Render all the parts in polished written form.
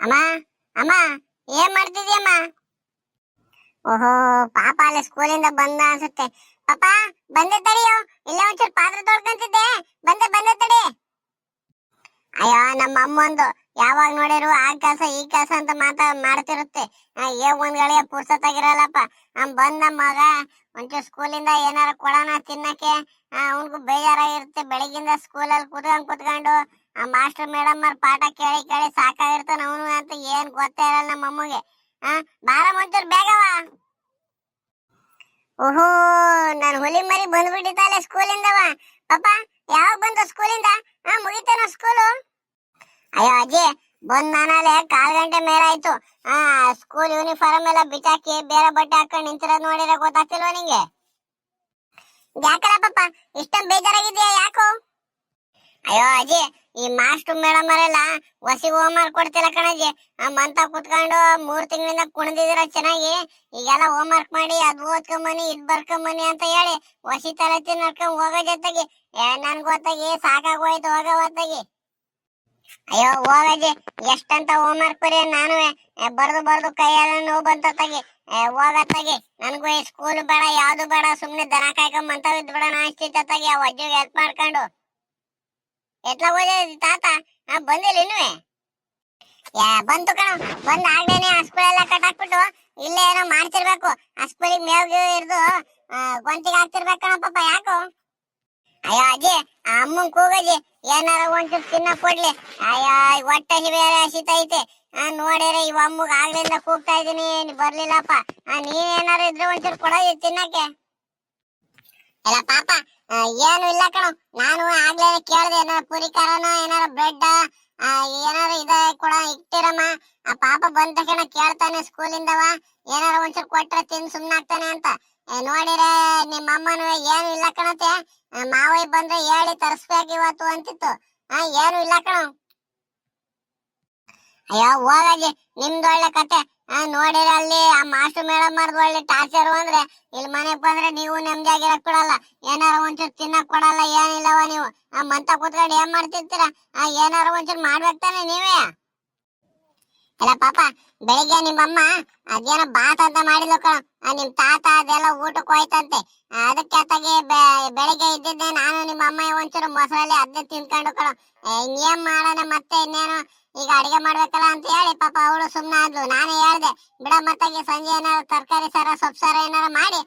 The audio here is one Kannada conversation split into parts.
ಅಮ್ಮ ಅಮ್ಮ ಏನ್ ಮಾಡ್ತಿದ್ಯಮ್ಮ? ಓಹೋ ಪಾಪ ಅಲ್ಲಿ ಸ್ಕೂಲಿಂದ ಬಂದ ಅನ್ಸುತ್ತೆ. ಪಾಪ ಬಂದೆ ತಡಿಯೋ, ಇಲ್ಲ ಒಂಚೂರು ಪಾತ್ರೆ ತೊಳ್ಕೊಂತಿದ್ದೆ, ಬಂದೆ ಬಂದೆ ತಡಿ. ಅಯ್ಯೋ ನಮ್ಮ ಅಮ್ಮ ಒಂದು ಯಾವಾಗ ನೋಡಿರು ಆ ಕೆಲಸ ಈ ಕೆಲಸ ಅಂತ ಮಾಡ್ತಿರುತ್ತೆ. ಒಂದ್ ಗಳಿಗೆ ಪುರ್ಸತ್ತಾಗಿರಲ್ಲಪ್ಪ. ಬಂದ್ ನಮ್ಮ ಮಗ ಒಂಚೂರು ಸ್ಕೂಲಿಂದ ಏನಾರ ಕೊಡೋಣ ತಿನ್ನಕ್ಕೆ. ಅವನ್ಗೂ ಬೇಜಾರಾಗಿರುತ್ತೆ. ಬೆಳಗಿಂದ ಸ್ಕೂಲಲ್ಲಿ ಕುತ್ಕೊಂಡು ಆ ಮಾಸ್ಟರ್ ಮೇಡಮ್ ಅವ್ರ ಪಾಠ ಕೇಳಿ ಕೇಳಿ ಸಾಕಾಗಿರ್ತಾನ ಅವನು ಅಂತ ಏನ್ ಗೊತ್ತೇ ಇರಲ್ಲ ನಮ್ಮ ಅಮ್ಮಗೆ. ಬಾರ ಒಂಚೂರು ಬೇಗವ. ಓಹೋ ನನ್ ಹುಲಿ ಮರಿ ಬಂದ್ಬಿಟ್ಟಿತ್ತಲ್ಲ ಸ್ಕೂಲಿಂದವ. ಪಾಪ ಯಾವಾಗ ಬಂದು ಸ್ಕೂಲಿಂದ? ಮುಗಿತೇನೋ ಸ್ಕೂಲು? ಅಯ್ಯೋ ಅಜ್ಜಿ ಬಂದ್ ನಾನಾಲೆ 1/4 ಗಂಟೆ ಮೇಲಾಯ್ತು. ಸ್ಕೂಲ್ ಯೂನಿಫಾರ್ಮ್ ಎಲ್ಲ ಬಿಚ್ಚಾಕಿ ಬೇರೆ ಬಟ್ಟೆ ಹಾಕೊಂಡು ನಿಂತಿರೋದ್ ನೋಡಿದ್ರೆ ಗೊತ್ತಾಗ್ತಿಲ್ವ ನಿಂಗೆ? ಯಾಕಲ್ಲ ಪಾಪ ಇಷ್ಟೊಂದು ಬೇಜಾರಾಗಿದ್ಯಾ ಯಾಕೋ? ಅಯ್ಯೋ ಅಜ್ಜಿ ಈ ಮಾಸ್ಟರ್ ಮೇಡಮ್ ಅವರೆಲ್ಲ ಹೊಸಿ ಹೋಮ್ ವರ್ಕ್ ಕೊಡ್ತಿಲ್ಲ ಕಣಜ್ಜಿ. ಮಂತ ಕುತ್ಕೊಂಡು 3 ತಿಂಗಳಿಂದ ಕುಣಿದಿರ ಚೆನ್ನಾಗಿ. ಈಗೆಲ್ಲ ಹೋಮ್ ವರ್ಕ್ ಮಾಡಿ ಅದ್ ಓದ್ಕೊಂಬನಿ ಇದ್ ಬರ್ಕೊಂಬನಿ ಅಂತ ಹೇಳಿ ಹೊಸಿ ತಲೆತಿ ನಡ್ಕೊಂಡ್ ಹೋಗೋ ಜೊತೆಗೆ ನನ್ ಗೊತ್ತಾಗಿ ಸಾಕಾಗೋಯ್ತು ಹೋಗೋ ಹೊತ್ತಾಗಿ. ಅಯ್ಯೋ ಹೋಗಜ್ಜಿ ಎಷ್ಟಂತ ಹೋಮ್ ವರ್ಕ್ ಬರೀ ನಾನು ಬರ್ದು ಕೈಯೆಲ್ಲ ನೋವು ಬಂತತ್ತಾಗಿ. ಹೋಗತ್ತಾಗಿ ನನ್ಗೂ ಈ ಸ್ಕೂಲ್ ಬೇಡ ಯಾವ್ದು ಬೇಡ, ಸುಮ್ನೆ ದನ ಕಾಯ್ಕೊಂಡ್ ಮಂತ ಇದ್ ಬಿಡೋಣ ಅನ್ಸ್ತಿತ್ತಾಗಿ. ಆ ಅಜ್ಜಿಗೆ ಹೆಲ್ಪ್ ಮಾಡ್ಕೊಂಡು ಎತ್ಲ ಓದಿ ತಾತ ಬಂದಿಲ್ಲ ಇನ್ನುವೆ? ಬಂತು ಕಣ. ಬಂದ್ ಆಗ್ಲೇನೆ ಆ ಸ್ಕೂಲ್ ಎಲ್ಲ ಕಟ್ಟಾಕ್ಬಿಟ್ಟು ಇಲ್ಲೇ ಏನೋ ಮಾಡ್ತಿರ್ಬೇಕು. ಆ ಸ್ಕೂಲಿಗೆ ಮೇವ್ಗೆ ಇರ್ದು ಗೊಂತಿಗೆ ಹಾಕ್ತಿರ್ಬೇಕು ಕಣ ಪಾಪ. ಯಾಕೋ? ಅಯ್ಯೋ ಅಜ್ಜಿ ಅಮ್ಮನ್ ಕೂಗಜ್ಜಿ ಏನಾರ ಒಂಚೂರು ತಿನ್ನ ಕೊಡ್ಲಿ. ಅಯ್ಯೋ ಹೊಟ್ಟೆ ಬೇರೆ ಹಸಿತೈತೆ. ನೋಡಿದ್ರೆ ಇವ ಅಮ್ಮಗ್ ಆಗ್ಲಿಂದ ಕೂಗ್ತಾ ಇದೀನಿ ಬರ್ಲಿಲ್ಲಪ್ಪ. ನೀನೇನಾರ ಇದ್ರೆ ಒಂಚೂರು ಕೊಡೋದಿ ತಿನ್ನಕ್ಕೆ. ಇಲ್ಲ ಪಾಪ ಏನು ಇಲ್ಲ ಕಣ. ನಾನು ಆಗ್ಲೇ ಕೇಳ್ದೆ ಏನಾರ ಪುರಿ ಖಾರನ ಏನಾರ ಬ್ರೆಡ್ ಏನಾರ ಇದ ಕೊಡ ಇಟ್ಟಿರಮ್ಮ. ಆ ಪಾಪ ಬಂದ ತಕ್ಷಣ ಕೇಳ್ತಾನೆ ಸ್ಕೂಲಿಂದವ ಏನಾರ ಒಂಚೂರು ಕೊಟ್ರೆ ತಿನ್ ಸುಮ್ನಾಗ್ತಾನೆ ಅಂತ. ನೋಡಿರೆ ನಿಮ್ಮ ಅಮ್ಮನು ಏನು ಇಲ್ಲ ಕಣತೆ. ಮಾವಯ್ಯ ಬಂದ್ರೆ ಹೇಳಿ ತರಿಸ್ಬೇಕು ಇವತ್ತು ಅಂತಿತ್ತು. ಏನು ಇಲ್ಲ ಕಣ. ಅಯ್ಯೋ ಹೋಗಜ್ಜಿ ನಿಮ್ದು ಒಳ್ಳೆ ಕತೆ. ನೋಡಿರ ಅಲ್ಲಿ ಆ ಮಾಸ್ಟರ್ ಮೇಡಮ್ ಅವ್ರದ್ದು ಒಳ್ಳೆ ಟಾರ್ಚರ್ ಅಂದ್ರೆ ಇಲ್ಲಿ ಮನೆಗ್ ಬಂದ್ರೆ ನೀವು ನೆಮ್ಮದಿಯಾಗಿರಕ್ ಕೊಡಲ್ಲ, ಏನಾರ ಒಂಚೂರು ತಿನ್ನಕ್ ಕೊಡಲ್ಲ, ಏನಿಲ್ಲವ ನೀವು ಮಂತ ಕೂತ್ಕೊಂಡು ಏನ್ ಮಾಡ್ತಿರ್ತೀರ? ಏನಾರ ಒಂಚೂರು ಮಾಡ್ಬೇಕು ತಾನೆ ನೀವೇ. ಇಲ್ಲ ಪಾಪ ಬೆಳಿಗ್ಗೆ ನಿಮ್ಮಮ್ಮ ಅದೇನೋ ಬಾತ್ ಅಂತ ಮಾಡಿದ್ಲು ಕಣ. ನಿಮ್ ತಾತ ಅದೆಲ್ಲ ಊಟಕ್ಕೆ ಹೋಯ್ತಂತೆ. ಅದಕ್ಕೆ ಆತಾಗಿ ಬೆಳಿಗ್ಗೆ ಇದ್ದಿದ್ದೆ ನಾನು ನಿಮ್ಮ ಅಮ್ಮ ಒಂಚೂರು ಮೊಸರಲ್ಲಿ ಅದನ್ನೇ ತಿನ್ಕೊಂಡು ಕಣ. ಇನ್ನೇನ್ ಮಾಡೋಣ ಮತ್ತೆ ಇನ್ನೇನು ಈಗ ಅಡಿಗೆ ಮಾಡ್ಬೇಕಲ್ಲ ಅಂತ ಹೇಳಿ ಪಾಪ ಅವಳು ಸುಮ್ನ ಆದ್ಲು. ನಾನೇ ಹೇಳ್ದೆ ಬಿಡ ಮತ್ತಾಗಿ ಸಂಜೆ ಏನಾರ ತರಕಾರಿ ಸಾರ ಸೊಪ್ಪು ಸಾರ ಏನಾರ ಮಾಡಿ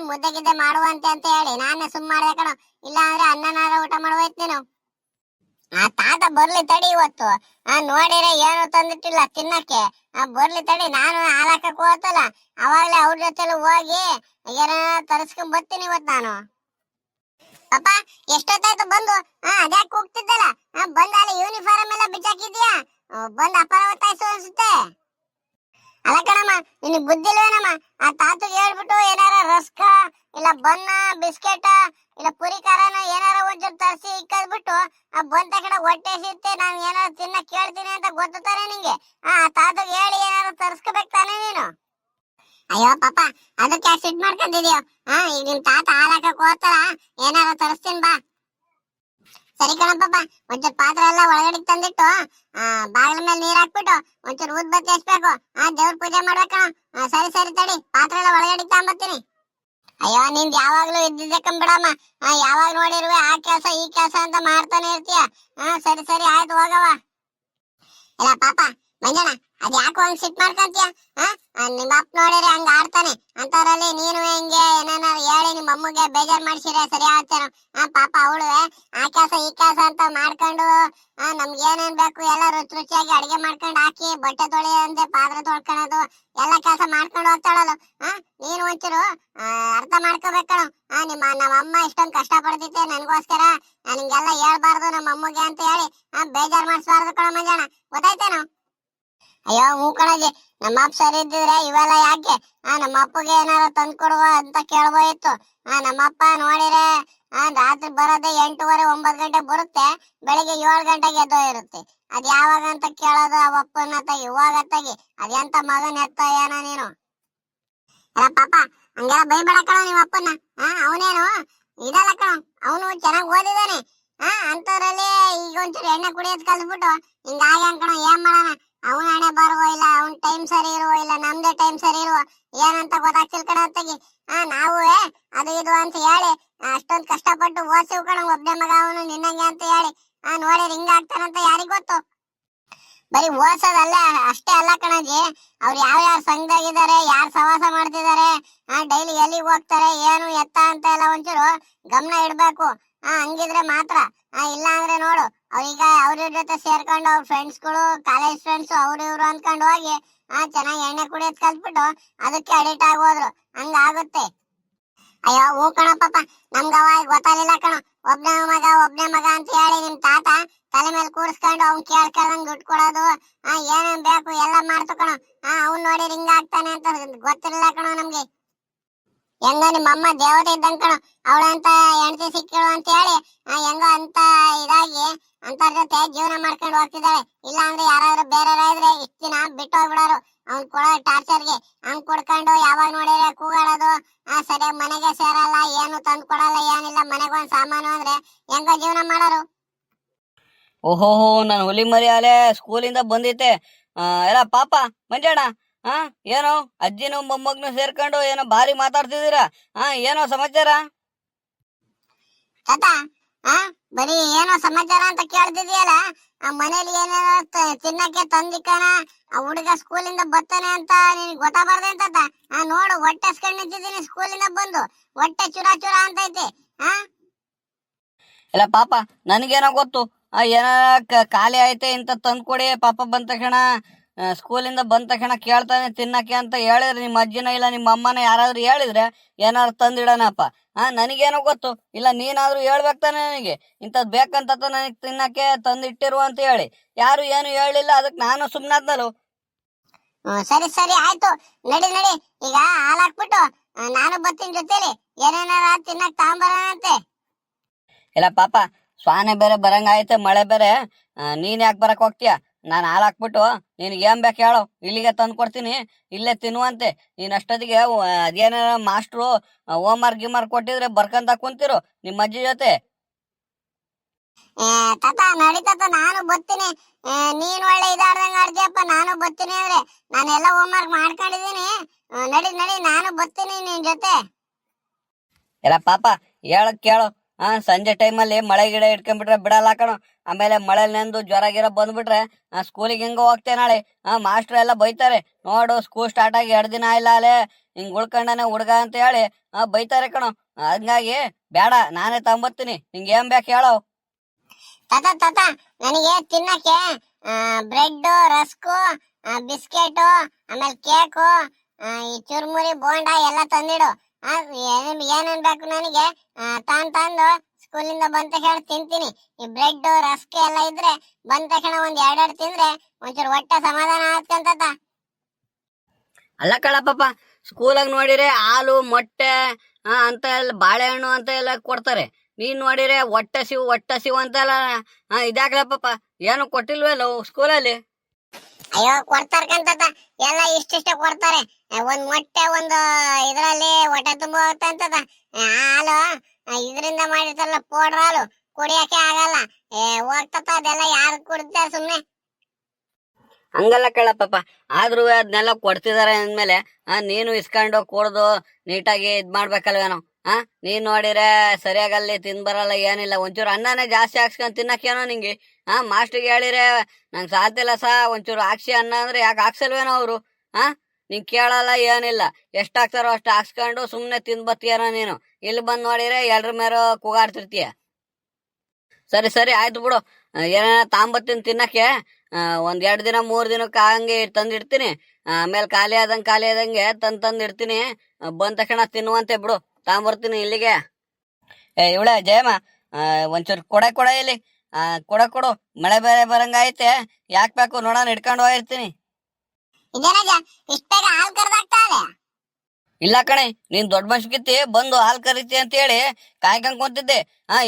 ಮುದ್ದೆ ಗಿದ್ದೆ ಮಾಡುವಂತೆ ಅಂತ ಹೇಳಿ ನಾನೇ ಸುಮ್ ಮಾಡ್ದೆ ಕಣ. ಇಲ್ಲ ಅಂದ್ರೆ ಅನ್ನನಾರ ಊಟ ಮಾಡುವೈತ್ ನೀನು. ಆ ತಾತ ಬರ್ಲಿ ತಡಿ ಇವತ್ತು. ನೋಡಿರೆ ಏನು ತಂದಿಟ್ಟಿಲ್ಲ ತಿನ್ನಕ್ಕೆ. ಬರ್ಲಿ ತಡಿ ನಾನು ಹಾಲಾಕಕ್ ಹೋತಲ್ಲ ಅವಾಗ್ಲೇ ಅವ್ರ ಜೊತೆಲಿ ಹೋಗಿ ಏನ ತರಿಸ್ಕೊಂಡ್ ಬರ್ತೀನಿ ಇವತ್ ನಾನು. ಪಾಪ ಎಷ್ಟೊತ್ತಾಯ್ತು ಬಂದು? ಅದ್ಯಾಕೆ ಹೋಗ್ತಿದ್ದಲ್ಲ? ಬಂದ ಅಲ್ಲಿ ಯೂನಿಫಾರ್ಮ್ ಎಲ್ಲ ಬಿಚ್ಚಾಕಿದ್ಯಾ? ಬಂದ್ ಅಪಾರ ಹೊತ್ತಾಯ್ತು ಅನ್ಸುತ್ತೆ. ಅಲ್ಲ ಕಣಮ್ಮ ನಿನಗ್ ಬುದ್ಧಿಲ್ವೇನಮ್ಮ? ಆ ತಾತಗೆ ಹೇಳ್ಬಿಟ್ಟು ಏನಾರ ರಸ್ಕ ಇಲ್ಲ ಬನ್ನ ಬಿಸ್ಕೆಟ್ ಇಲ್ಲ ಪುರಿ ಖಾರನ ಏನಾರ ಒಂಚೂರು ತರಿಸಿ ಇಕ್ಕದ್ಬಿಟ್ಟು ಬಂದ ತಕ್ಷಣ ಹೊಟ್ಟೆ ಸಿಗುತ್ತೆ ನಾನು ಏನಾರ ತಿನ್ನ ಕೇಳ್ತೀನಿ ಅಂತ ಗೊತ್ತಾನೆ ನಿಂಗೆ. ಆ ತಾತಗೆ ಹೇಳಿ ಏನಾರ ತರಿಸ್ಕೋಬೇಕು ತಾನೇ ನೀನು. ಅಯ್ಯೋ ಪಾಪ ಅದಕ್ಕೆ ಯಾಕೆ ಸಿಟ್ ಮಾಡ್ಕೊಂಡಿದ್ಯೋ? ಈಗ ನಿಮ್ ತಾತ ಹಾಲಾಕಕ್ ಹೋಗ್ತಾರ ಏನಾರ ತರಿಸ್ತೀನಿ ಬಾ. ಸರಿ ಕಣ ಪಾಪ ಒಂಚೂರು ಪಾತ್ರೆ ಎಲ್ಲ ಒಳಗಡೆ ತಂದಿಟ್ಟು ಬಾಗಿಲ ಮೇಲೆ ನೀರ್ ಹಾಕ್ಬಿಟ್ಟು ಒಂಚೂರು ಊದ್ಬತ್ತಿ ಹಚ್ಬೇಕು. ದೇವ್ರ ಪೂಜೆ ಮಾಡ್ಬೇಕ. ಸರಿ ಸರಿ ತಡಿ ಪಾತ್ರೆ ಎಲ್ಲ ಒಳಗಡೆ ತಗೊಂಬರ್ತೀನಿ. ಅಯ್ಯೋ ನಿಂದ್ ಯಾವಾಗ್ಲೂ ಇದ್ದಿದ್ದೆ ಕಂಬಿಡಮ್ಮ. ಯಾವಾಗ ನೋಡಿರುವೆ ಆ ಕೆಲ್ಸ ಈ ಕೆಲ್ಸ ಅಂತ ಮಾಡ್ತಾನೆ ಇರ್ತೀಯ. ಸರಿ ಸರಿ ಆಯ್ತು ಹೋಗವ. ಇಲ್ಲ ಪಾಪ ಮಂಜಣ್ಣ ಅದ್ ಯಾಕೋ ಹಂಗ್ ಸಿಟ್ ಮಾಡ್ಕೊಂತೀಯ? ನಿಮ್ಮ ಅಪ್ಪ ನೋಡಿರಿ ಹಂಗ ಆಡ್ತಾನೆ ಅಂತವ್ರಲ್ಲಿ ನೀನು ಹಿಂಗೆ ಏನಾರ ಹೇಳಿ ನಿಮ್ಮ ಅಮ್ಮಗೆ ಬೇಜಾರ್ ಮಾಡ್ಸಿದ್ರೆ ಸರಿ ಆಗ್ತೇನೋ. ಪಾಪ ಅವಳು ಆ ಕೆಲ್ಸ ಈ ಕೆಲ್ಸ ಅಂತ ಮಾಡ್ಕೊಂಡು ನಮ್ಗೆ ಏನೇನ್ ಬೇಕು ಎಲ್ಲ ರುಚಿ ರುಚಿಯಾಗಿ ಅಡಿಗೆ ಮಾಡ್ಕೊಂಡು ಹಾಕಿ ಬಟ್ಟೆ ತೊಳೆಯಂತೆ ಪಾತ್ರೆ ತೊಳ್ಕೊಳೋದು ಎಲ್ಲ ಕೆಲ್ಸ ಮಾಡ್ಕೊಂಡು ಹೋಗ್ತಾಳಲ್ಲ. ನೀನು ಒಂಚೂರು ಅರ್ಥ ಮಾಡ್ಕೋಬೇಕಣ. ನಮ್ಮ ಅಮ್ಮ ಇಷ್ಟೊಂದು ಕಷ್ಟ ಪಡ್ತಿದ್ದೆ ನನ್ಗೋಸ್ಕರ. ನಿಂಗೆಲ್ಲ ಹೇಳ್ಬಾರ್ದು ನಮ್ಮ ಅಮ್ಮಗೆ ಅಂತ ಹೇಳಿ ಬೇಜಾರ್ ಮಾಡಿಸ್ಬಾರ್ದು ಕಣ ಮಂಜಣ್ಣ, ಗೊತ್ತಾಯ್ತೇನೋ? ಅಯ್ಯೋ ಹೂ ಕಣಜಿ ನಮ್ಮ ಅಪ್ಪ ಸರಿ ಇದ್ದಿದ್ರೆ ಇವೆಲ್ಲ ಯಾಕೆ? ನಮ್ಮ ಅಪ್ಪಗೆ ಏನಾರ ತಂದು ಕೊಡುವ ಅಂತ ಕೇಳ್ಬೋಯಿತ್ತು. ನಮ್ಮ ಅಪ್ಪ ನೋಡಿದ್ರೆ ರಾತ್ರಿ ಬರೋದೇ 8:30 9 ಗಂಟೆ ಬರುತ್ತೆ, ಬೆಳಿಗ್ಗೆ 7 ಗಂಟೆಗೆ ಎದ್ದೋ ಇರುತ್ತೆ. ಅದ್ ಯಾವಾಗ ಅಂತ ಕೇಳೋದು ಆ ಅಪ್ಪನ ತಗಿ ಇವಾಗ ತಗಿ ಅದೆಂತ ಮಗನ್ ಎತ್ತ ಏನೋ ನೀನು. ಅಲ್ಲ ಪಾಪ ಹಂಗೆಲ್ಲ ಬೈಬೇಡ ಕಣ ನಿಮ್ಮ ಅಪ್ಪನ. ಅವನೇನು ಇದಲ್ಲ ಕಣ, ಅವನು ಚೆನ್ನಾಗಿ ಓದಿದಾನೆ. ಅಂತವ್ರಲ್ಲಿ ಈಗ ಒಂಚೂರು ಎಣ್ಣೆ ಕುಡಿಯೋದ್ ಕಲ್ಸ್ಬಿಟ್ಟು ಹಿಂಗಾಗಿ ಕಣ ಏನ್ ಮಾಡೋಣ. ಅವನ ಹಣೆ ಬಾರ ಅಂತ ಹೇಳಿ ಅಷ್ಟೊಂದ್ ಕಷ್ಟಪಟ್ಟು ಓದಿಸಿವ್ ಕಣ. ಒಬ್ನೇ ಮಗ ಅವನು ನಿನ್ನಂಗೆ ಅಂತ ಹೇಳಿ ನೋಡಿ ಹಿಂಗ ಆಗ್ತಾನಂತ ಯಾರಿಗ್ ಗೊತ್ತು. ಬರೀ ಓದ್ಸೋದಲ್ಲ ಅಷ್ಟೇ ಅಲ್ಲ ಕಣಜಿ, ಅವ್ರು ಯಾವ ಸಂಘದಾಗಿದ್ದಾರೆ, ಯಾರು ಸವಾಸ ಮಾಡ್ತಿದ್ದಾರೆ, ಡೈಲಿ ಎಲ್ಲಿಗೆ ಹೋಗ್ತಾರೆ, ಏನು ಎತ್ತ ಅಂತ ಎಲ್ಲ ಒಂಚೂರು ಗಮನ ಇಡ್ಬೇಕು. ಹಂಗಿದ್ರೆ ಮಾತ್ರ. ಇಲ್ಲ ಅಂದ್ರೆ ನೋಡು ಅವ್ರೀಗ ಅವ್ರ ಜೊತೆ ಸೇರ್ಕೊಂಡು ಅವ್ರ ಫ್ರೆಂಡ್ಸ್ಗಳು, ಕಾಲೇಜ್ ಫ್ರೆಂಡ್ಸ್ ಅವ್ರು ಇವ್ರು ಅನ್ಕೊಂಡು ಹೋಗಿ ಚೆನ್ನಾಗಿ ಎಣ್ಣೆ ಕುಡಿಯೋದ್ ಕಲ್ತ್ಬಿಟ್ಟು ಅದಕ್ಕೆ ಅಡಿಕ್ಟ್ ಆಗೋದ್ರು. ಹಂಗಾಗುತ್ತೆ. ಅಯ್ಯೋ ಹೂ ಕಣ ಪಾಪ, ನಮ್ಗ ಅವಾಗ ಗೊತ್ತಾಗ್ಲಿಲ್ಲ ಕಣ. ಒಬ್ನೇ ಮಗ ಅಂತ ಹೇಳಿ ನಿಮ್ ತಾತ ತಲೆ ಮೇಲೆ ಕೂರಿಸ್ಕೊಂಡು ಅವ್ನ್ ಕೇಳ್ದಂಗ್ ದುಡ್ಡು ಕೊಡೋದು, ಏನೇನ್ ಬೇಕು ಎಲ್ಲ ಮಾಡ್ತು ಕಣ. ಅವ್ನ್ ನೋಡಿ ಹಿಂಗ ಆಗ್ತಾನೆ ಅಂತ ಗೊತ್ತಿರಲಿಲ್ಲ ಕಣ ನಮ್ಗೆ. ಹೆಂಗ ನಿಮ್ಮಮ್ಮ ದೇವತೆ ಇದ್ದಂಗ ಕಣ, ಅವಳಂತ ಹೆಂಡತಿ ಸಿಕ್ಕಿಳು ಅಂತ ಹೇಳಿ ಹೆಂಗ ಅಂತ ಇದಾಗಿ ಅಂತವ್ರ ಜೊತೆ ಜೀವನ ಮಾಡ್ಕೊಂಡು ಹೋಗ್ತಿದ್ದಾಳೆ. ಇಲ್ಲ ಅಂದ್ರೆ ಯಾರಾದ್ರೂ ಬೇರೆ ಇದ್ರೆ ಇಷ್ಟ ದಿನ ಬಿಟ್ಟು ಹೋಗ್ಬಿಡೋರು. ಅವ್ನ್ ಕೊಡೋ ಟಾರ್ಚರ್ಗೆ ಹಂಗ್ ಕೊಡ್ಕೊಂಡು ಯಾವಾಗ ನೋಡಿದ್ರೆ ಕೂಗಾಡೋದು, ಸರಿಯಾಗಿ ಮನೆಗೆ ಸೇರಲ್ಲ, ಏನು ತಂದು ಕೊಡಲ್ಲ, ಏನಿಲ್ಲ, ಮನೆಗೊಂದ್ ಸಾಮಾನು ಅಂದ್ರೆ ಹೆಂಗ ಜೀವನ ಮಾಡೋರು. ಓಹೋ, ನಾನು ಹುಲಿ ಮರಿ ಅಲೆ ಸ್ಕೂಲಿಂದ ಬಂದಿತ್ತೆ. ಎಲ್ಲ ಪಾಪ ಮಂಜಣ್ಣ, ಏನೋ ಅಜ್ಜಿನೂ ಮೊಮ್ಮಗ್ನು ಸೇರ್ಕೊಂಡು ಏನೋ ಭಾರಿ ಮಾತಾಡ್ತಿದ್ದೀರಾ. ಏನೋ ಸಮಾಚಾರ? ತಾತ ಬರೀ ಏನೋ ಸಮಾಚಾರ ಅಂತ ಕೇಳ್ತಿದ್ಯಲ್ಲ, ಮನೇಲಿ ಏನೇನೋ ತಿನ್ನಕ್ಕೆ ತಂದಿಕ್ಕನ, ಹುಡುಗ ಸ್ಕೂಲಿಂದ ಬರ್ತಾನೆ ಅಂತ ನಿನ್ಗೆ ಗೊತ್ತಾಗ್ಬಾರ್ದೆ ಅಂತ ನೋಡು ಹೊಟ್ಟೆ ಹಸ್ಕೊಂಡ್ ನಿಂತಿದ್ದೀನಿ. ಸ್ಕೂಲಿಂದ ಬಂದು ಹೊಟ್ಟೆ ಚುರ ಚುರ ಅಂತೈತಿ. ಇಲ್ಲ ಪಾಪ, ನನಗೇನೋ ಗೊತ್ತು, ಏನ ಖಾಲಿ ಐತೆ ಇಂತ ತಂದ್ಕೊಡಿ. ಪಾಪ ಬಂದ ತಕ್ಷಣ ಸ್ಕೂಲಿಂದ ಬಂದ ತಕ್ಷಣ ಕೇಳ್ತಾನೆ ತಿನ್ನಕ್ಕೆ ಅಂತ ಹೇಳಿದ್ರೆ, ನಿಮ್ಮ ಅಜ್ಜಿನ ಇಲ್ಲ ನಿಮ್ಮ ಅಮ್ಮನ ಯಾರಾದ್ರೂ ಹೇಳಿದ್ರೆ ಏನಾದ್ರು ತಂದಿಡನಪ್ಪ. ನನಗೇನೋ ಗೊತ್ತು. ಇಲ್ಲ ನೀನಾದ್ರೂ ಹೇಳ್ಬೇಕು ತಾನೆ ನನಗೆ, ಇಂಥದ್ ಬೇಕಂತ ನನಗೆ ತಿನ್ನಕ್ಕೆ ತಂದಿಟ್ಟಿರು ಅಂತ ಹೇಳಿ. ಯಾರು ಏನು ಹೇಳಿಲ್ಲ, ಅದಕ್ಕೆ ನಾನು ಸುಮ್ನಾದ್ನಲು. ಸರಿ ಸರಿ ಆಯ್ತು, ನಡಿ ನಡಿ, ಈಗ ಹಾಲ್ ಹಾಕ್ಬಿಟ್ಟು ನಾನು ಬರ್ತೀನಿ ಜೊತೆಲಿ, ಏನೇನಾರ ತಿನ್ನಕ್ ತಗೊಂಬರಂತೆ. ಇಲ್ಲ ಪಾಪ, ಸ್ವಾನೆ ಬೇರೆ ಬರಂಗಾಯ್ತೆ, ಮಳೆ ಬೇರೆ. ನೀನ್ ಯಾಕೆ ಬರಕ್ ಹೋಗ್ತೀಯ? ನಾನು ಹಾಲು ಹಾಕ್ಬಿಟ್ಟು ನಿನ್ಗೆ ಏನ್ ಬೇಕು ಹೇಳು, ಇಲ್ಲಿಗೆ ತಂದು ಕೊಡ್ತೀನಿ, ಇಲ್ಲೇ ತಿನ್ನುವಂತೆ. ನೀನ್ ಅಷ್ಟೊತ್ತಿಗೆ ಅದೇನ ಮಾಸ್ಟ್ರು ಹೋಮ್ವರ್ಕ್ ಕೊಟ್ಟಿದ್ರೆ ಬರ್ಕಂತ ಕುಂತಿರು ನಿಮ್ಮ ಅಜ್ಜಿ ಜೊತೆ. ತಾತ ನಡಿ ತಾತ, ನಾನು ಬರ್ತೀನಿ. ನೀನ್ ಒಳ್ಳೆ ಇದಾರ್ದಂಗ ಆಡ್ತೀಯಪ್ಪ. ನಾನು ಬರ್ತೀನಿ ಅಂದ್ರೆ ನಾನೆಲ್ಲ ಹೋಮ್ವರ್ಕ್ ಮಾಡ್ಕೊಂಡಿದೀನಿ. ನಡಿ ನಡಿ, ನಾನು ಬರ್ತೀನಿ ನಿನ್ ಜೊತೆ. ಇಲ್ಲ ಪಾಪ, ಹೇಳಕ್ ಕೇಳು. ಸಂಜೆ ಟೈಮಲ್ಲಿ ಮಳೆ ಗಿಡ ಇಟ್ಕೊಂಡ್ಬಿಟ್ರೆ ಬಿಡಲ್ಲ ಕಣೋ. ಆಮೇಲೆ ಮಳೆ ನೆಂದು ಜ್ವರ ಗಿರ ಬಂದ್ಬಿಟ್ರೆ ಸ್ಕೂಲಿಗೆ ಹೆಂಗೋ ಹೋಗ್ತೇ ನಾಳೆ. ಮಾಸ್ಟರ್ ಎಲ್ಲ ಬೈತಾರೆ. ನೋಡು ಸ್ಕೂಲ್ ಸ್ಟಾರ್ಟ್ ಆಗಿ 2 ದಿನ ಇಲ್ಲ ಅಲ್ಲೇ ಹಿಂಗ್ ಉಳ್ಕೊಂಡಾನೆ ಹುಡ್ಗ ಅಂತ ಹೇಳಿ ಬೈತಾರೆ ಕಣೋ. ಹಂಗಾಗಿ ಬೇಡ, ನಾನೇ ತಗೊಂಬರ್ತೀನಿ. ನಿಂಗೆ ಏನ್ ಬೇಕು ಹೇಳೋ. ತಾತ ತಾತ, ನನಗೆ ತಿನ್ನಕ್ಕೆ ಬ್ರೆಡ್, ರಸ್ಕು, ಬಿಸ್ಕೆಟು, ಆಮೇಲೆ ಕೇಕು, ಈ ಚುರ್ಮುರಿ, ಬೋಂಡ ಎಲ್ಲ ತಂದಿಡು. ಏನೇನ್ ಬೇಕು ನನಗೆ ತಂದು ಸ್ಕೂಲಿಂದ ಬಂದ ತಕ್ಷಣ ತಿಂತೀನಿ. ಈ ಬ್ರೆಡ್, ರಸ್ಕ್ ಎಲ್ಲ ಇದ್ರೆ ಬಂದ ತಕ್ಷಣ ಒಂದ್ 2 ತಿಂದ್ರೆ ಒಂಚೂರು ಹೊಟ್ಟೆ ಸಮಾಧಾನ ಆಗ್ತಂತ. ಅಲ್ಲ ಕಣಪ್ಪ, ಸ್ಕೂಲಾಗ ನೋಡಿರೆ ಹಾಲು, ಮೊಟ್ಟೆ ಅಂತ ಎಲ್ಲ, ಬಾಳೆಹಣ್ಣು ಅಂತ ಎಲ್ಲ ಕೊಡ್ತಾರೆ. ನೀನ್ ನೋಡಿರೆ ಹೊಟ್ಟೆ ಸಿವು ಅಂತೆಲ್ಲ ಇದಾಗ್ಲಪ್ಪ, ಏನು ಕೊಟ್ಟಿಲ್ವೇಲೋ ಸ್ಕೂಲಲ್ಲಿ? ಅಯ್ಯೋ ಕೊಡ್ತಾರ್ಕಂತ, ಎಲ್ಲ ಇಷ್ಟಿಷ್ಟ ಕೊಡ್ತಾರೆ. ಒಂದ್ ಮೊಟ್ಟೆ ಒಂದು ಇದ್ರಲ್ಲಿ ಹೊಟ್ಟೆ ತುಂಬ ಹೋಗ್ತಂತದ. ಹಾಲು ಇದರಿಂದ ಮಾಡಿರ್ತಾರಲ್ಲ ಪೌಡರ್ ಹಾಲು, ಕುಡಿಯಕ್ಕೆ ಆಗಲ್ಲ. ಹೋಗ್ತತ ಅದೆಲ್ಲ ಯಾರು ಕುಡಿತಾರೆ ಸುಮ್ನೆ. ಹಂಗಲ್ಲ ಕೇಳಪ್ಪ, ಆದ್ರೂ ಅದನ್ನೆಲ್ಲ ಕೊಡ್ತಿದಾರೆ ಅಂದ್ಮೇಲೆ ನೀನು ಇಸ್ಕೊಂಡು ಕುಡ್ದು ನೀಟಾಗಿ ಇದ್ ಮಾಡ್ಬೇಕಲ್ವೇನೋ. ನೀನ್ ನೋಡಿದ್ರೆ ಸರಿಯಾಗಲ್ಲಿ ತಿನ್ ಬರಲ್ಲ, ಏನಿಲ್ಲ. ಒಂಚೂರು ಅನ್ನನೇ ಜಾಸ್ತಿ ಹಾಕ್ಸ್ಕೊಂಡ್ ತಿನ್ನಕ್ಕೇನೋ ನಿಂಗೆ. ಮಾಸ್ಟ್ರಿಗೆ ಹೇಳಿದ್ರೆ ನಂಗೆ ಸಾಲ್ತಿಲ್ಲ ಒಂಚೂರು ಹಾಕ್ಸಿ ಅನ್ನ ಅಂದ್ರೆ ಯಾಕೆ ಹಾಕ್ಸಲ್ವೇನೋ ಅವರು. ನಿಂಗೆ ಕೇಳಲ್ಲ, ಏನಿಲ್ಲ. ಎಷ್ಟ್ ಹಾಕ್ತಾರೋ ಅಷ್ಟು ಹಾಕ್ಸ್ಕೊಂಡು ಸುಮ್ನೆ ತಿಂದ್ ಬತ್ತೀಯನೋ ನೀನು. ಇಲ್ಲಿ ಬಂದ್ ನೋಡಿದ್ರೆ ಎಲ್ರ ಮೇಲೂ ಕೂಗಾಡ್ತಿರ್ತೀಯ. ಸರಿ ಸರಿ ಆಯ್ತು ಬಿಡು, ಏನೇನ ತಾಂಬತ್ತೀನಿ ತಿನ್ನಕ್ಕೆ. 1-2 ದಿನ 3 ದಿನಕ್ಕೆ ಹಂಗೆ ತಂದಿಡ್ತೀನಿ. ಆಮೇಲೆ ಖಾಲಿ ಆದಂಗೆ ತಂದಿಡ್ತೀನಿ. ಬಂದ ತಕ್ಷಣ ತಿನ್ನುವಂತೆ ಬಿಡು, ತಗೊಂಬರ್ತೀನಿ ಇಲ್ಲಿಗೆ. ಇವಳೆ ಜಯಮ್ಮ, ಒಂಚೂರು ಕೊಡ ಇಲ್ಲಿ. ಕೊಡು, ಮಳೆ ಬೇರೆ ಬರಂಗೈತೆ. ಯಾಕೆ ಬೇಕು ನೋಡೋಣ, ಹಿಡ್ಕೊಂಡು ಹೋಗಿರ್ತೀನಿ. ಇಲ್ಲ ಕಣೆ, ನೀನ್ ದೊಡ್ಡ ಮನ್ಷಿಗಿತ್ತಿ ಬಂದು ಹಾಲ್ ಕರಿತಿ ಅಂತ ಹೇಳಿ ಕಾಯ್ಕೊಂಡ್ ಕುಂತಿದ್ದೆ.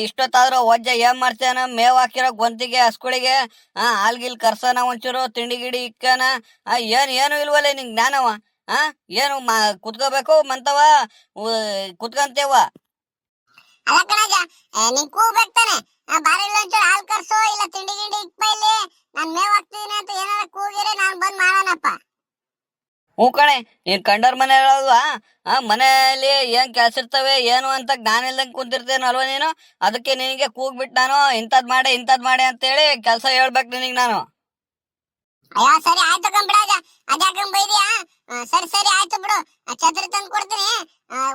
ಇಷ್ಟೊತ್ತಾದ್ರೂ ವಜ್ಜ ಏನ್ ಮಾಡ್ತೇನ, ಮೇವ್ ಹಾಕಿರೋ ಗೊಂತಿಗೆ ಹಸ್ಗಳಿಗೆ ಹಾಲ್ಗಿಲ್ ಕರ್ಸನ, ಒಂಚೂರು ತಿಂಡಿ ಗಿಡಿ ಇಕ್ಕನ. ಏನು ಇಲ್ವಲ್ಲ ನಿಂಗ್ ಜ್ಞಾನವ. ಏನು ಕುತ್ಕೋಬೇಕು ಮಂತವ ಕುತ್ಕಂತೇವ. ಅಲ್ಲ ಕಣಜ, ನೀನ್ ಕೂಗ್ಬೇಕ್ತಾನೆ. ಬಾರಿ ಒಂಚೂರು ಹಾಲ್ ಕರ್ಸೋ, ಇಲ್ಲ ತಿಂಡಿ ಗಿಂಡಿ ಇಕ್ಪ ಇಲ್ಲಿ, ನಾನ್ ಮೇವ್ ಹಾಕ್ತೀನಿ ಅಂತ ಏನಾರ ಕೂಗಿರೆ ನಾನ್ ಬಂದ್ ಮಾಡೋಣಪ್ಪ. ಹ್ಞೂ ಕಣೆ, ನೀನ್ ಕಂಡರ್ ಮನೆ ಹೇಳಲ್ವಾ? ಮನೆಯಲ್ಲಿ ಏನ್ ಕೆಲ್ಸ ಇರ್ತವೆ ಏನು ಅಂತ ಜ್ಞಾನ ಇಲ್ದಂಗೆ ಕುಂತಿರ್ತೇನಲ್ವ ನೀನು. ಅದಕ್ಕೆ ನಿನಗೆ ಕೂಗ್ಬಿಟ್ಟು ನಾನು ಇಂಥದ್ ಮಾಡೆ ಅಂತೇಳಿ ಕೆಲಸ ಹೇಳ್ಬೇಕು ನಿನಗೆ ನಾನು. ಅಯ್ಯೋ ಸರಿ ಆಯ್ತು ಕಂಬಿಡಾಜ, ಅದ್ಯಾಕಂಗ್ ಬೈದಿಯಾ? ಸರಿ ಸರಿ ಆಯ್ತು ಬಿಡು. ಛತ್ರಿ ತಂದು ಕೊಡ್ತೀನಿ.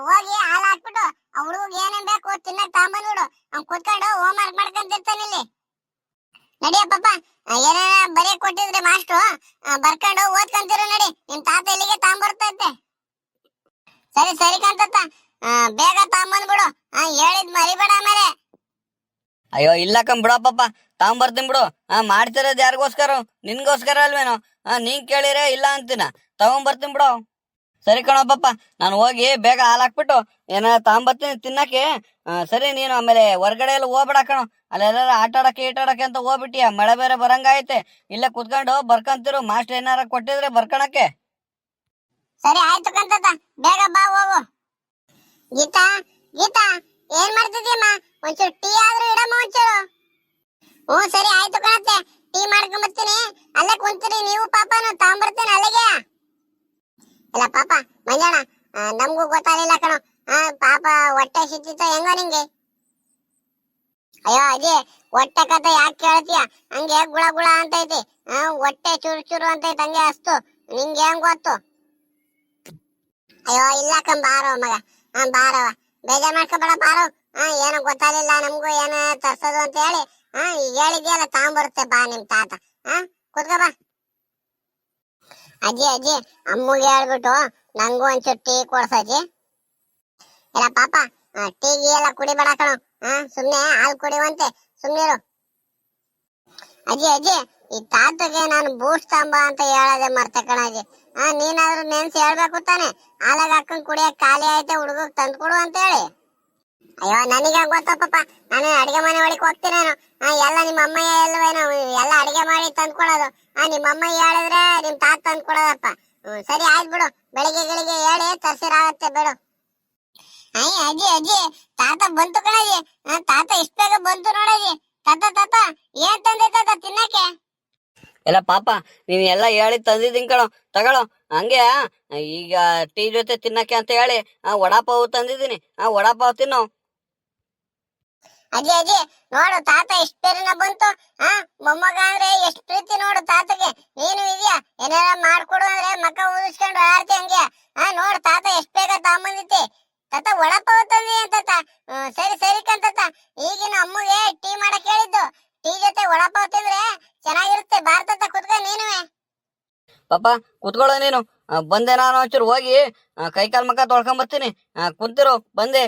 ಹೋಗಿ ಹಾಲು ಹಾಕ್ಬಿಟ್ಟು ಆ ಹುಡುಗ ಏನೇನ್ ಬೇಕು ತಿನ್ನಕ್ ತಗೊಂಬಂದ್ಬಿಡು. ಅವ್ನ್ ಕುತ್ಕೊಂಡು ಹೋಮ್ ವರ್ಕ್ ಮಾಡ್ಕೊಂತಿರ್ತಾನೆ ಇಲ್ಲಿ. ನಡಿಯ ಪಾಪ, ಏನೇನ ಬರೆಯಕ್ ಕೊಟ್ಟಿದ್ರೆ ಮಾಸ್ಟ್ರು ಬರ್ಕೊಂಡು ಓದ್ಕೊಂತಿರು ನಡಿ. ನಿಮ್ ತಾತ ಇಲ್ಲಿಗೆ ತಗೊಂಬರ್ತೈತೆ. ಸರಿ ಸರಿ ಕಾಂತತ್ತ, ಬೇಗ ತಗೊಂಬಂದ್ಬಿಡು. ಹೇಳಿದ್ ಮರಿಬೇಡ ಆಮೇಲೆ. ಅಯ್ಯೋ ಇಲ್ಲ ಬಿಡಪ್ಪಪ್ಪ, ತಗೊಂಬರ್ತೀನಿ ಬಿಡು. ಮಾಡ್ತಿರೋದು ಯಾರಿಗೋಸ್ಕರ? ನಿನ್ಗೋಸ್ಕರ ಅಲ್ವೇನೋ? ನೀನ್ ಕೇಳಿರೆ ಇಲ್ಲ ಅಂತೀನ. ತಗೊಂಬರ್ತೀನಿ ಬಿಡು. ಸರಿ ಕಣಪ್ಪಪ್ಪ, ನಾನು ಹೋಗಿ ಬೇಗ ಹಾಲು ಹಾಕ್ಬಿಟ್ಟು ಏನಾರ ತಗೊಂಬರ್ತೀನಿ ತಿನ್ನಕ್ಕೆ. ಸರಿ, ನೀನು ಆಮೇಲೆ ಹೊರ್ಗಡೆ ಎಲ್ಲ ಹೋಗ್ಬೇಡ ಕಣೋ. ಅಲ್ಲೆಲ್ಲ ಆಟಾಡಕ್ಕೆ ಅಂತ ಹೋಗ್ಬಿಟ್ಟಿಯ. ಮಳೆ ಬೇರೆ ಬರಂಗಾಯ್ತೆ. ಇಲ್ಲೇ ಕುತ್ಕೊಂಡು ಬರ್ಕಂತಿರು. ಮಾಸ್ಟರ್ ಏನಾರ ಕೊಟ್ಟಿದ್ರೆ ಬರ್ಕಣಕ್ಕೆ. ಸರಿ ಆಯ್ತು ಕಾಂತತ್ತ, ಬೇಗ ಬಾ ಹೋಗು. ಗೀತಾ ಗೀತಾ, ಏನ್ ಮಾಡ್ತಿದ್ಯಮ್ಮ? ಒಂಚೂರು ಟೀ ಆದ್ರೂ ಇಡಮ್ಮ ಒಂಚೂರು. ಹ್ಞೂ ಸರಿ ಆಯ್ತು ಕಣತ್ತೆ, ಟೀ ಮಾಡ್ಕೊಂಡ್ ಬರ್ತೀನಿ. ಅಲ್ಲೇ ಕುಂತೀರಿ ನೀವು ಪಾಪನು, ತಗೊಂಬರ್ತೀನಿ ಅಲ್ಲಿಗೆ. ಇಲ್ಲ ಪಾಪ ಮಂಜಣ್ಣ, ನಮಗೂ ಗೊತ್ತಾಗಲಿಲ್ಲ ಕಣೋ. ಪಾಪ ಹೊಟ್ಟೆ ಸಿಕ್ತಿತ್ತ ಹೆಂಗೋ ನಿಂಗೆ? ಅಯ್ಯೋ ಅಜ್ಜಿ, ಹೊಟ್ಟೆ ಕತೆ ಯಾಕೆ ಕೇಳ್ತೀಯ? ಹಂಗೆ ಗುಳ ಗುಳ ಅಂತೈತಿ. ಹೊಟ್ಟೆ ಚೂರು ಚೂರು ಅಂತೈತಿ, ಹಂಗೆ ಅಸ್ತು. ನಿಂಗೆ ಹೆಂಗ್ ಗೊತ್ತು? ಅಯ್ಯೋ ಇಲ್ಲ ಬಾರೋ ಮಗ, ಬಾರವ, ಬೇಜಾರ್ ಮಾಡ್ಕೊಬೇಡ ಬಾರೋ. ಏನೋ ಗೊತ್ತಾಗಲಿಲ್ಲ ನಮಗೂ ಏನ ತರ್ಸೋದು ಅಂತ ಹೇಳಿ. ಹೇಳಿದ್ಯಲ್ಲ ತಗೊಂಬರುತ್ತೆ ಬಾ ನಿಮ್ ತಾತ. ಕುತ್ಕೋ ಬಾ. ಅಜ್ಜಿ ಅಜ್ಜಿ, ಅಮ್ಮಗೆ ಹೇಳ್ಬಿಟ್ಟು ನಂಗೂ ಒಂಚೂರು ಟೀ ಕೊಡ್ಸಜ್ಜಿ. ಇಲ್ಲ ಪಾಪ, ಟೀ ಗೀ ಎಲ್ಲ ಕುಡಿಬೇಡ ಕಣೋ. ಸುಮ್ನೆ ಹಾಲು ಕುಡಿಯುವಂತೆ ಸುಮ್ನಿರು. ಅಜ್ಜಿ ಅಜ್ಜಿ, ಈ ತಾತಗೆ ನಾನು ಬೂಸ್ಟ್ ತಂಬ ಅಂತ ಹೇಳೋದೇ ಮರ್ತೆ ಕಣ ಅಜ್ಜಿ. ನೀನಾದ್ರೂ ನೆನ್ಸಿ ಹೇಳ್ಬೇಕು ತಾನೆ. ಹಾಲಾಗ ಹಾಕೊಂಡ್ ಕುಡಿಯಕ್ ಖಾಲಿ ಐತೆ, ಹುಡುಗಗ್ ತಂದು ಕೊಡು ಅಂತ ಹೇಳಿ. ಅಯ್ಯೋ ನನಗೆ ಗೊತ್ತಪ್ಪ, ನಾನು ಅಡಿಗೆ ಮನೆ ಒಳಗೆ ಹೋಗ್ತೀನೇನು? ಎಲ್ಲ ನಿಮ್ಮ ಅಮ್ಮಯ್ಯ ಎಲ್ಲವೇನೋ ಎಲ್ಲ ಅಡಿಗೆ ಮಾಡಿ ತಂದ್ಕೊಡೋದು. ನಿಮ್ಮ ಅಮ್ಮಯ್ಯ ಹೇಳಿದ್ರೆ ನಿಮ್ ತಾತ ತಂದ್ಕೊಡೋದಪ್ಪ. ಸರಿ ಆಯ್ತು ಬಿಡು, ಬೆಳಿಗ್ಗೆ ಹೇಳಿ ತರ್ಸಿರಾಗತ್ತೆ ಬಿಡು. ಅಜ್ಜಿ ಅಜ್ಜಿ, ತಾತ ಬಂತು ಕಣಜ್ಜಿ. ತಾತ ಇಷ್ಟ ಬೇಗ ಬಂತು ನೋಡಜ್ಜಿ. ತಾತ ಏನ್ ತಂದೆ ತಾತ ತಿನ್ನಕ್ಕೆ? ಎಲ್ಲ ಪಾಪ, ನೀನ್ ಎಲ್ಲ ಹೇಳಿ ತಂದಿದ್ದೀನಿ ಕಣೋ, ತಗೊಳ್ಳೋ. ಹಂಗೆ ಈಗ ಟೀ ಜೊತೆ ತಿನ್ನಕ್ಕೆ ಅಂತ ಹೇಳಿ ವಡಾಪಾವ್ ತಂದಿದ್ದೀನಿ. ವಡಾಪಾವ್ ತಿನ್ನೋ. ಅಜ್ಜಿ ಅಜ್ಜಿ, ನೋಡು ತಾತ ಎಷ್ಟ್ ಬೇರೆನ ಬಂತು. ಮೊಮ್ಮಗ ಅಂದ್ರೆ ಎಷ್ಟ್ ಪ್ರೀತಿ ನೋಡು ತಾತಗೆ. ನೀನು ಇದೆಯಾ ಏನಾರ ಮಾಡ್ಕೊಡು ಅಂದ್ರೆ ಮಕ್ಕ ಊದಿಸ್ಕೊಂಡು ಆಡ್ತಿ ಹಂಗೆ. ನೋಡು ತಾತ ಎಷ್ಟ್ ಬೇಗ ತಗೊಂಬಂದಿತ್ತೆ. ತಾತ ವಡಾಪಾವ್ ತಂದಿ ಅಂತ. ಸರಿ ಸರಿ ಕಂತತ, ಈಗಿನ ಅಮ್ಮಗೆ ಟೀ ಮಾಡಕ್ ಹೇಳಿದ್ದು. ಟೀ ಜೊತೆ ವಡಾಪಾವ್ ತಿಂದ್ರೆ ಚೆನ್ನಾಗಿರುತ್ತೆ. ಭಾರತದ ಕುತ್ಕ ನೀನುವೆ. ಪಾಪ ಕುತ್ಕೊಳ್ಳೋ ನೀನು. ಬಂದೆ ನಾನು ಒಂಚೂರು ಹೋಗಿ ಕೈಕಾಲ್ ಮಕ್ಕ ತೊಳ್ಕೊಂಬರ್ತೀನಿ. ಕುಂತಿರು, ಬಂದೆ.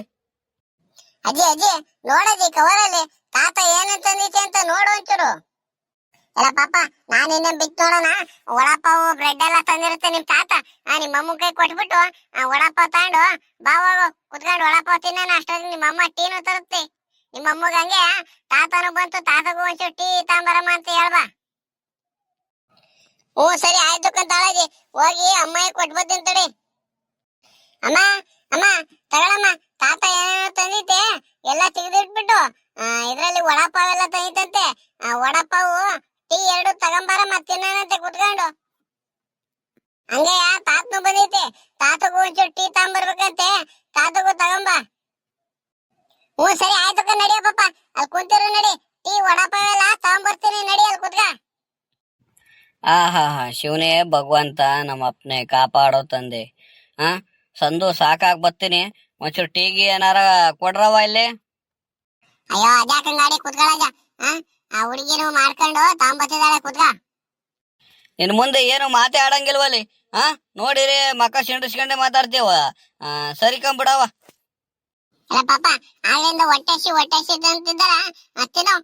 ಅಜ್ಜಿ ಅಜ್ಜಿ, ನೋಡಜ್ಜಿ ಕವರಲ್ಲಿ ತಾತ ಏನೇನ್ ತಂದಿತ್ತೆ ಅಂತ ನೋಡು ಒಂಚೂರು. ಎಲ್ಲ ಪಾಪ, ನಾನು ಇನ್ನೇನ್ ಬಿಟ್ಟು ನೋಡೋಣ. ವಡಾಪಾವ್ ಬ್ರೆಡ್ ಎಲ್ಲ ತಂದಿರುತ್ತೆ ನಿಮ್ ತಾತ. ನಿಮ್ಮ ಅಮ್ಮ ಕೈ ಕೊಟ್ಬಿಟ್ಟು ವಡಾಪಾವ್ ತಗೊಂಡು ಬಾ ಹೋಗು. ಕುತ್ಕೊಂಡು ವಡಾಪಾವ್ ತಿನ್ನೋಣ. ಅಷ್ಟೊತ್ತಿಗೆ ನಿಮ್ಮ ಅಮ್ಮ ಟೀನು ತರುತ್ತೆ. ನಿಮ್ಮ ಅಮ್ಮಗ ಹಂಗೆ ತಾತನು ಬಂತು, ತಾತಗೂ ಒಂಚೂರು ಟೀ ತಗೊಂಬರಮ್ಮ ಅಂತ ಹೇಳ್ಬಾ. ಸರಿ ಆಯ್ತು ಕಂತಾಳಜಿ, ಹೋಗಿ ಅಮ್ಮಯ್ಯ ಕೊಟ್ಟು ಬರ್ತೀನಿ ತಡಿ. ಅಮ್ಮ ಅಮ್ಮ ತಗೊಳಮ್ಮ, ತಾತ ಏನೇನೋ ತಂದಿತ್ತೆ ಎಲ್ಲ ತೆಗೆದಿಟ್ಬಿಟ್ಟು ಇದ್ರಲ್ಲಿ ವಡಾಪಾವ್ ಎಲ್ಲ ತಂದಿತ್ತಂತೆ. ವಡಾಪಾವು ಟೀ ಎರಡು ತಗೊಂಬರಮ್ಮ, ತಿನ್ನೋಣಂತೆ ಕುತ್ಕೊಂಡು. ಹಂಗೆ ತಾತನು ಬಂದೈತೆ, ತಾತಗೂ ಒಂಚೂರು ಟೀ ತಗೊಂಬರ್ಬೇಕಂತೆ. ತಾತಗೂ ತಗೊಂಬ. ಸರಿ ಆಯ್ತು ನಡಿಯ ಪಾಪ, ಅಲ್ಲಿ ಕುಂತಿರು ನಡಿ. ಟೀ ವಡಾಪಾವ್ ಎಲ್ಲ ತಗೊಂಬರ್ತೀನಿ ನಡಿ, ಅಲ್ಲಿ ಕುತ್ಕ. ಹಾ ಶಿವನೇ ಭಗವಂತ, ನಮ್ಮ ಅಪ್ಪನೆ ಕಾಪಾಡೋ ತಂದೆ. ಸಂದು ಸಾಕಾಗ್ ಬರ್ತೀನಿ. ಒಂಚೂರು ಟೀಗಿ ಏನಾರ ಕೊಡ್ರವ ಇಲ್ಲಿ. ಅಯ್ಯೋ ಅದ್ಯಾಕ ಗಾಡಿ ಕುತ್ಕೊಳ್ಳ. ಆ ಹುಡುಗಿನು ಮಾಡ್ಕೊಂಡು ತಗೊಂಬತ್ತಿದ್ದಾಳೆ, ಕುತ್ಕ. ಇನ್ ಮುಂದೆ ಏನು ಮಾತೇ ಆಡಂಗಿಲ್ವಲ್ಲಿ. ನೋಡಿರಿ ಮಕ್ಕ ಸಿಂಡಿಸ್ಕೊಂಡೆ ಮಾತಾಡ್ತೀವ. ಸರಿ ಕಂಬಿಡವ. ಅಲ್ಲ ಪಾಪ, ಆಗ್ಲಿಂದ ಹೊಟ್ಟೆಸಿ ಅಂತಿದ್ದಾರ. ತಿನ್ನು,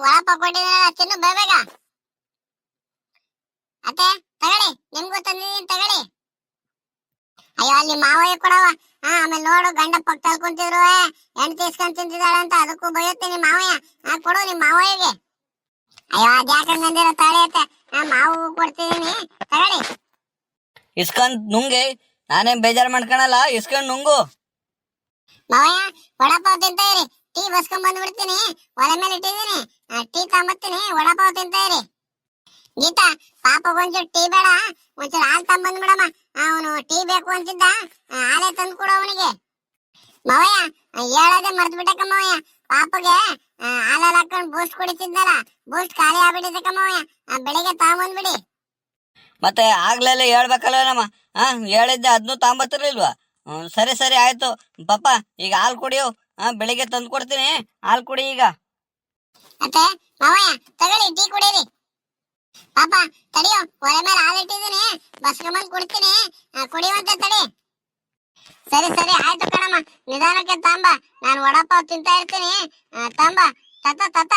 ವಡಾಪಾವ್ ಕೊಟ್ಟಿದ್ದಾರ, ತಿನ್ನು ಬೇಗ. ಅತ್ತೆ ತಗೊಳ್ಳಿ, ನಿಮ್ಗೂ ತಂದಿದ್ದೀನಿ ತಗೊಳ್ಳಿ. ಅಯ್ಯೋ ಅಲ್ಲಿ ಮಾವಯ್ಯ ಕೊಡವ. ಆಮೇಲೆ ನೋಡು ಗಂಡ ಪಕ್ಕದಲ್ಲಿ ಕುಂತಿದ್ರು ಹೆಣ್ಣು ತೀಸ್ಕೊಂಡ್ ತಿಂತಿದ್ದಾಳೆ ಅಂತ, ಅದಕ್ಕೂ ಬೈಯುತ್ತೆ ನಿಮ್ ಮಾವಯ್ಯ. ಕೊಡು ನಿಮ್ ಮಾವಯ್ಯಗೆ. ಅಯ್ಯೋ ಅದ್ಯಾಕಂದಿರೋ ತಡೆಯತ್ತೆ, ಮಾವು ಕೊಡ್ತಿದ್ದೀನಿ ತಗೊಳ್ಳಿ. ಇಸ್ಕೊಂಡ್ ನುಂಗೆ, ನಾನೇನ್ ಬೇಜಾರ್ ಮಾಡ್ಕೊಳಲ್ಲ. ಇಸ್ಕೊಂಡ್ ನುಂಗು. ಮಾವಯ್ಯ ವಡಾಪಾವ್ ತಿಂತ ಇರಿ, ಟೀ ಬಸ್ಕೊಂಡ್ ಬಂದ್ಬಿಡ್ತೀನಿ. ಒಲೆ ಮೇಲೆ ಇಟ್ಟಿದ್ದೀನಿ, ಟೀ ತಗೊಂಬರ್ತೀನಿ, ವಡಾಪಾವ್ ತಿಂತ ಇರಿ. ಗೀತಾ ಪಾಪ ಒಂಚೂರು ಟೀ ಬೇಡ, ಒಂಚೂರು ಹಾಲು ತಂಬಂದ್ಬಿಡಮ್ಮ. ಅವನು ಟೀ ಬೇಕು ಅಂತಿದ್ದ, ಹಾಲೇ ತಂದು ಕೊಡು ಅವನಿಗೆ. ಮಾವಯ್ಯ ಹೇಳೋದೇ ಮರ್ತು ಬಿಟ್ಟಕ್ಕ ಮಾವಯ್ಯ, ಪಾಪಗೆ ಹಾಲಲ್ಲಿ ಹಾಕೊಂಡು ಬೂಸ್ಟ್ ಕುಡಿತಿದ್ನಲ್ಲ, ಬೂಸ್ಟ್ ಖಾಲಿ ಆಗ್ಬಿಟ್ಟಿದ್ದಕ್ಕ ಮಾವಯ್ಯ. ಬೆಳಿಗ್ಗೆ ತಗೊಂಬಂದ್ಬಿಡಿ. ಮತ್ತೆ ಆಗ್ಲೆಲ್ಲ ಹೇಳ್ಬೇಕಲ್ವೇನಮ್ಮ? ಹೇಳಿದ್ದೆ ಅದನ್ನು ತಾಂಬತ್ತಿರ್ಲಿಲ್ವಾ? ಸರಿ ಸರಿ ಆಯ್ತು ಪಾಪ, ಈಗ ಹಾಲು ಕುಡಿಯು. ಬೆಳಿಗ್ಗೆ ತಂದು ಕೊಡ್ತೀನಿ, ಹಾಲು ಕುಡಿ ಈಗ. ಮತ್ತೆ ಮಾವಯ್ಯ ತಗೊಳ್ಳಿ ಟೀ ಕುಡೀರಿ. ಪಾಪ ತಡಿಯೋ, ಒಲೆ ಮೇಲೆ ಹಾಲು ಇಟ್ಟಿದ್ದೀನಿ, ಬಸ್ಕೊಂಬಂದ್ ಕುಡ್ತೀನಿ, ಕುಡಿಯುವಂತೆ ತಡಿ. ಸರಿ ಸರಿ ಆಯ್ತು ಕಣಮ್ಮ, ನಿಧಾನಕ್ಕೆ ತಾಂಬ, ನಾನು ವಡಾಪಾವ್ ತಿಂತಾ ಇರ್ತೀನಿ. ತಾಂಬ ತತ್ತ ತತ್ತ,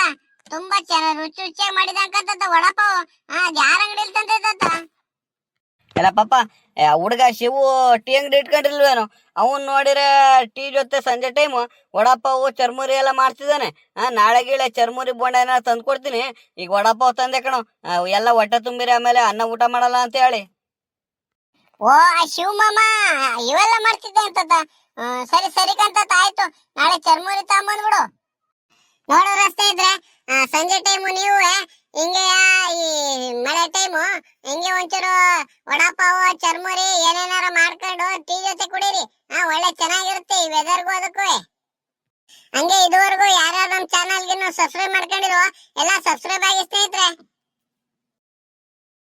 ತುಂಬಾ ರುಚಿ ರುಚಿಯಾಗಿ ಮಾಡಿದಂಕಂತ ವಡಾಪಾವ್. ಅದ್ ಯಾರ ಅಂಗಡಿಲಿ ತಂದೆ ತತ್ತ? ಎಲ್ಲ ಪಾಪ, ಹುಡುಗ ಶಿವು ಟೀ ಅಂಗಡಿ ಇಟ್ಕೊಂಡಿಲ್ವೇನು? ಅವನ್ ನೋಡಿದ್ರೆ ಟೀ ಜೊತೆ ಸಂಜೆ ಟೈಮು ವಡಾಪಾವು ಚರ್ಮುರಿ ಎಲ್ಲ ಮಾಡ್ತಿದ್ದಾನೆ. ನಾಳೆ ಗೀಳೆ ಚರ್ಮುರಿ ಬೋಂಡ ಏನಾರ ತಂದು ಕೊಡ್ತೀನಿ. ಈಗ ವಡಾಪಾವ್ ತಂದೆ ಕಣೋ, ಎಲ್ಲ ಹೊಟ್ಟೆ ತುಂಬಿರಿ, ಆಮೇಲೆ ಅನ್ನ ಊಟ ಮಾಡಲ್ಲ ಅಂತ ಹೇಳಿ. ಓ ಶಿವಮಾಮ ಇವೆಲ್ಲ ಮಾಡ್ತಿದ್ದೆ ಅಂತ. ಸರಿ ಸರಿ ಕಂತ ಆಯ್ತು, ನಾಳೆ ಚರ್ಮುರಿ ತಗೊಂಬಂದ್ಬಿಡು. ನೋಡೋ ರಸ್ತೆ ಇದ್ರೆ ಸಂಜೆ ಟೈಮು ನೀವು ಹಿಂಗೆ ಈ ಮಳೆ ಟೈಮು ಹಿಂಗೆ ಒಂಚೂರು ವಡಾಪಾವು ಚರ್ಮುರಿ ಏನೇನಾರ ಮಾಡ್ಕೊಂಡು ಟೀ ಜೊತೆ ಕುಡೀರಿ. ಒಳ್ಳೆ ಚೆನ್ನಾಗಿರುತ್ತೆ ಈ ವೆದರ್ಗೂ ಅದಕ್ಕೂ. ಹಂಗೆ ಇದುವರೆಗೂ ಯಾರ್ಯಾರು ನಮ್ಮ ಚಾನಲ್ಗೆ ಸಬ್ಸ್ಕ್ರೈಬ್ ಮಾಡ್ಕೊಂಡಿರೋ ಎಲ್ಲ ಸಬ್ಸ್ಕ್ರೈಬ್ ಆಗಿ ಸ್ನೇಹಿತರೆ.